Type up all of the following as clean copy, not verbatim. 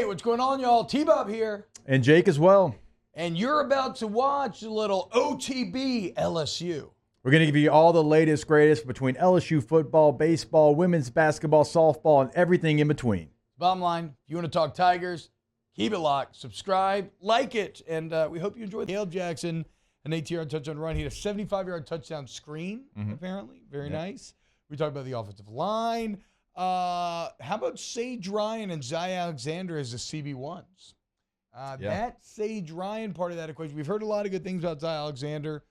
what's going on, y'all? T-Bob here. And Jake as well. And you're about to watch a little OTB LSU. We're going to give you all the latest, greatest between LSU football, baseball, women's basketball, softball, and everything in between. Bottom line, if you want to talk Tigers, keep it locked, subscribe, like it, and we hope you enjoy Caleb Jackson, an 18-yard touchdown run. He had a 75-yard touchdown screen, apparently. Very nice. We talked about the offensive line. How about Sage Ryan and Zy Alexander as the CB1s? That Sage Ryan part of that equation, we've heard a lot of good things about Zy Alexander,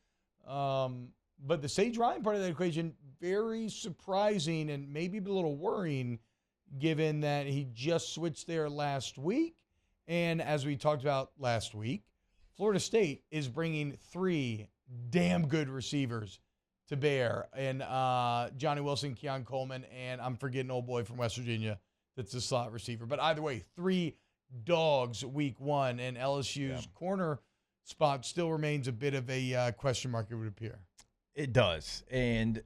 but the Sage Ryan part of that equation, very surprising and maybe a little worrying, given that he just switched there last week. And as we talked about last week, Florida State is bringing 3 damn good receivers to bear. And Johnny Wilson, Keon Coleman, and I'm forgetting old boy from West Virginia that's a slot receiver. But either way, 3 dogs week 1. And LSU's corner spot still remains a bit of a question mark, it would appear. It does. And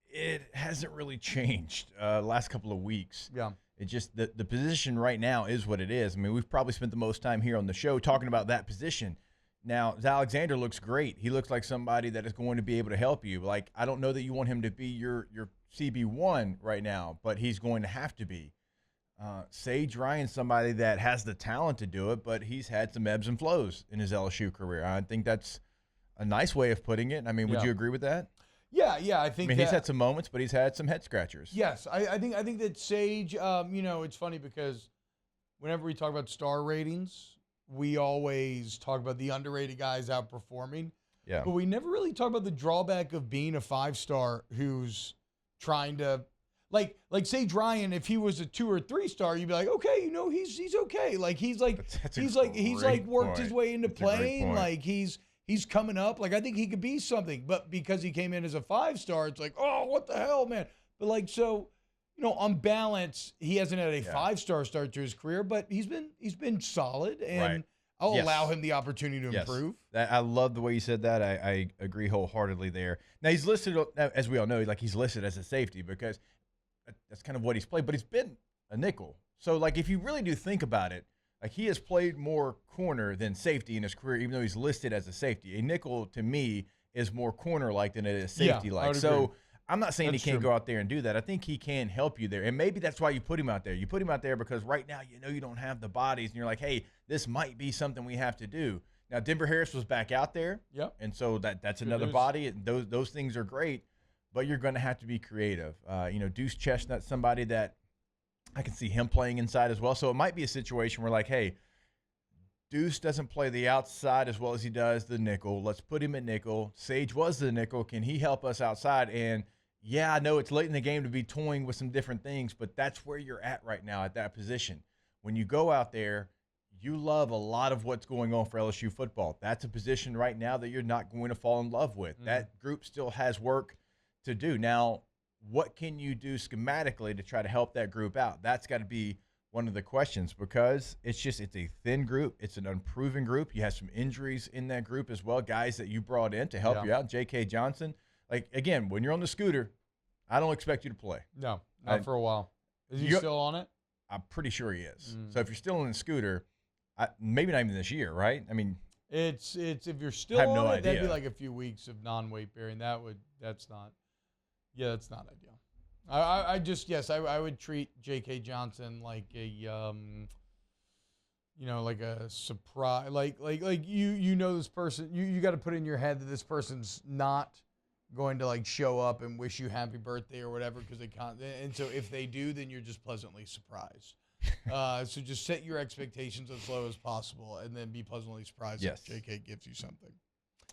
it hasn't really changed last couple of weeks. Yeah. It just, the position right now is what it is. I mean, we've probably spent the most time here on the show talking about that position. Now, Alexander looks great. He looks like somebody that is going to be able to help you. Like, I don't know that you want him to be your CB1 right now, but he's going to have to be. Sage Ryan's somebody that has the talent to do it, but he's had some ebbs and flows in his LSU career. I think that's a nice way of putting it. I mean, would you agree with that? Yeah, I think. I mean, he's had some moments, but he's had some head scratchers. Yes, I think that Sage. It's funny because whenever we talk about star ratings, we always talk about the underrated guys outperforming. Yeah. But we never really talk about the drawback of being a 5-star who's trying to, like Sage Ryan. If he was a 2 or 3-star, you'd be like, okay, he's okay. Like he's worked his way into playing. Like he's coming up. Like, I think he could be something. But because he came in as a 5-star, it's like, oh, what the hell, man? But, like, so, on balance, he hasn't had a 5-star start to his career, but he's been solid, and I'll allow him the opportunity to improve. I love the way you said that. I agree wholeheartedly there. Now, he's listed, as we all know, like, he's listed as a safety because that's kind of what he's played, but he's been a nickel. So, like, if you really do think about it, like, he has played more corner than safety in his career, even though he's listed as a safety. A nickel, to me, is more corner-like than it is safety-like. So I'm not saying he can't go out there and do that. I think he can help you there. And maybe that's why you put him out there. You put him out there because right now you don't have the bodies, and you're like, hey, this might be something we have to do. Now, Denver Harris was back out there, and so that's another body. Those things are great, but you're going to have to be creative. Deuce Chestnut's somebody that I can see him playing inside as well. So it might be a situation where, like, hey, Deuce doesn't play the outside as well as he does the nickel. Let's put him at nickel. Sage was the nickel. Can he help us outside? And, yeah, I know it's late in the game to be toying with some different things, but that's where you're at right now at that position. When you go out there, you love a lot of what's going on for LSU football. That's a position right now that you're not going to fall in love with. That group still has work to do. Now, what can you do schematically to try to help that group out? That's got to be one of the questions because it's a thin group. It's an unproven group. You have some injuries in that group as well, guys that you brought in to help you out. J.K. Johnson. Like, again, when you're on the scooter, I don't expect you to play. No, not for a while. Is he still on it? I'm pretty sure he is. So if you're still on the scooter, maybe not even this year, right? I mean, it's if you're still on it, that'd be like a few weeks of non-weight bearing. That's not ideal. I would treat J.K. Johnson like a like a surprise, like this person. You got to put in your head that this person's not going to like show up and wish you happy birthday or whatever because they can't. And so if they do, then you're just pleasantly surprised. So just set your expectations as low as possible and then be pleasantly surprised if J.K. gives you something.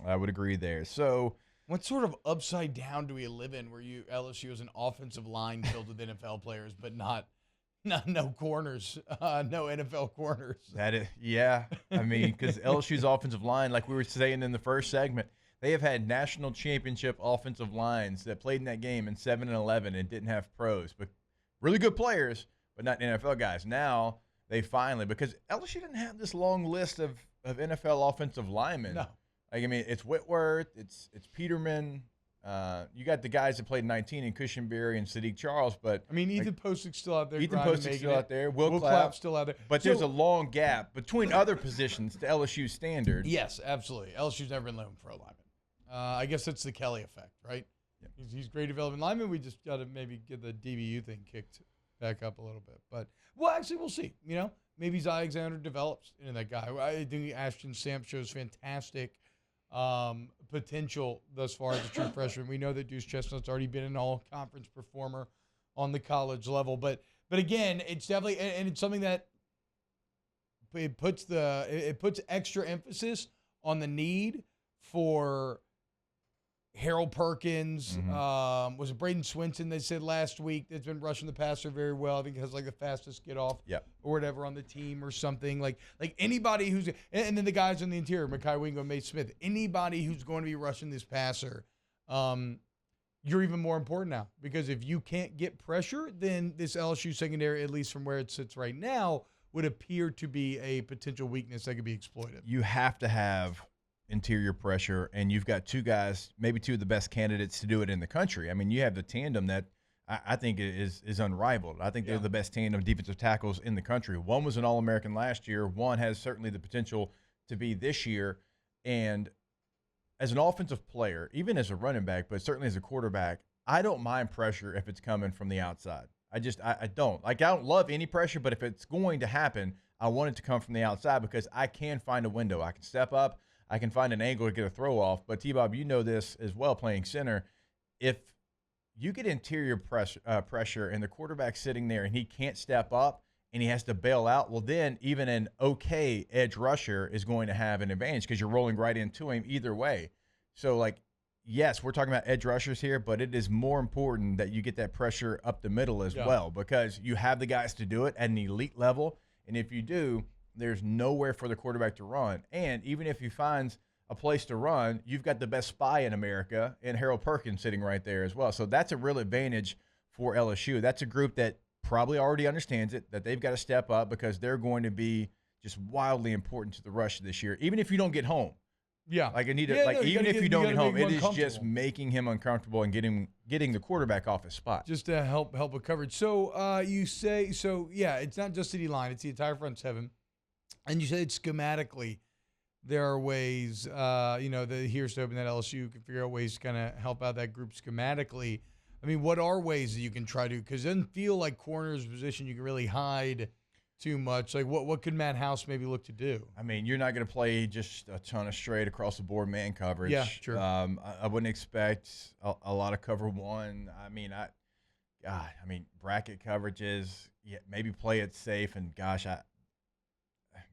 I would agree there. So. What sort of upside down do we live in where LSU is an offensive line filled with NFL players, but no corners, no NFL corners? I mean, because LSU's offensive line, like we were saying in the first segment, they have had national championship offensive lines that played in that game in 7-11 and didn't have pros, but really good players, but not NFL guys. Now they finally, because LSU didn't have this long list of NFL offensive linemen. No. Like, I mean, it's Whitworth, it's Peterman, You got the guys that played 19 in Cushenberry and Sadiq Charles, but I mean, Ethan Postic's still out there. Ethan grinding, Postic's making still it. out there. Will Clapp's Clapp still out there. But there's a long gap between other positions to LSU standard. Yes, absolutely. LSU's never been known for a lineman. I guess it's the Kelly effect, right? Yep. He's great development lineman. We just got to maybe get the DBU thing kicked back up a little bit. But, well, actually, we'll see. You know, maybe Alexander develops into that guy. I think Ashton Stamp shows fantastic potential thus far as a true freshman. We know that Deuce Chestnut's already been an all-conference performer on the college level. But again, it's definitely – and it's something that it puts extra emphasis on the need for – Harold Perkins, was it Braden Swinson they said last week that's been rushing the passer very well. I think has like the fastest get off or whatever on the team or something. Like anybody who's – and then the guys on the interior, Mekhi Wingo, Mate Smith, anybody who's going to be rushing this passer, you're even more important now because if you can't get pressure, then this LSU secondary, at least from where it sits right now, would appear to be a potential weakness that could be exploited. You have to have – interior pressure, and you've got two guys, maybe two of the best candidates to do it in the country. I mean, you have the tandem that I think is unrivaled. I think they're the best tandem of defensive tackles in the country. One was an All-American last year. One has certainly the potential to be this year. And as an offensive player, even as a running back, but certainly as a quarterback, I don't mind pressure if it's coming from the outside. I don't. Like, I don't love any pressure, but if it's going to happen, I want it to come from the outside because I can find a window. I can step up. I can find an angle to get a throw off. But, T-Bob, you know this as well playing center. If you get interior pressure and the quarterback's sitting there and he can't step up and he has to bail out, well, then even an okay edge rusher is going to have an advantage because you're rolling right into him either way. So, like, yes, we're talking about edge rushers here, but it is more important that you get that pressure up the middle as well because you have the guys to do it at an elite level. And if you do, there's nowhere for the quarterback to run. And even if he finds a place to run, you've got the best spy in America and Harold Perkins sitting right there as well. So that's a real advantage for LSU. That's a group that probably already understands it, that they've got to step up because they're going to be just wildly important to the rush this year, even if you don't get home. Yeah. Like, even if you don't get home, it is just making him uncomfortable and getting the quarterback off his spot. Just to help with coverage. So you say, it's not just the line, it's the entire front seven. And you said schematically, there are ways, here's hoping that LSU can figure out ways to kind of help out that group schematically. I mean, what are ways that you can try to? Because it doesn't feel like corner's position you can really hide too much. Like, what could Matt House maybe look to do? I mean, you're not going to play just a ton of straight across the board man coverage. Yeah, sure. I wouldn't expect a lot of cover one. I mean, bracket coverages. Yeah, maybe play it safe. And gosh,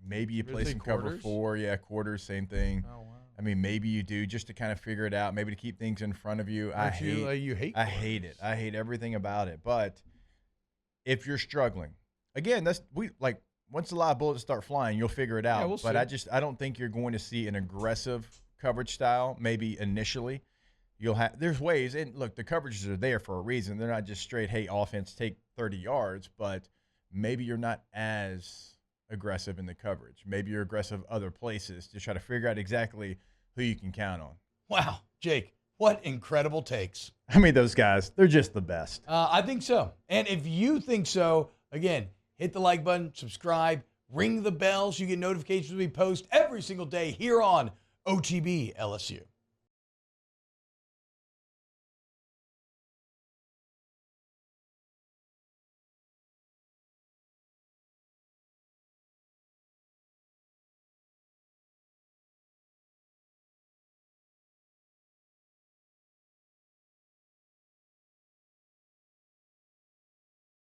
maybe you play some cover four. Yeah, quarters, same thing. Oh, wow. I mean, maybe you do just to kind of figure it out, maybe to keep things in front of you. I hate it. I hate everything about it. But if you're struggling, again, once the live bullets start flying, you'll figure it out. Yeah, we'll see. I don't think you're going to see an aggressive coverage style, maybe initially. There's ways, and look, the coverages are there for a reason. They're not just straight, hey, offense, take 30 yards, but maybe you're not as aggressive in the coverage. Maybe you're aggressive other places to try to figure out exactly who you can count on. Wow, Jake, what incredible takes. I mean, those guys, they're just the best. I think so. And if you think so, again, hit the like button, subscribe, ring the bell so you get notifications when we post every single day here on OTB LSU.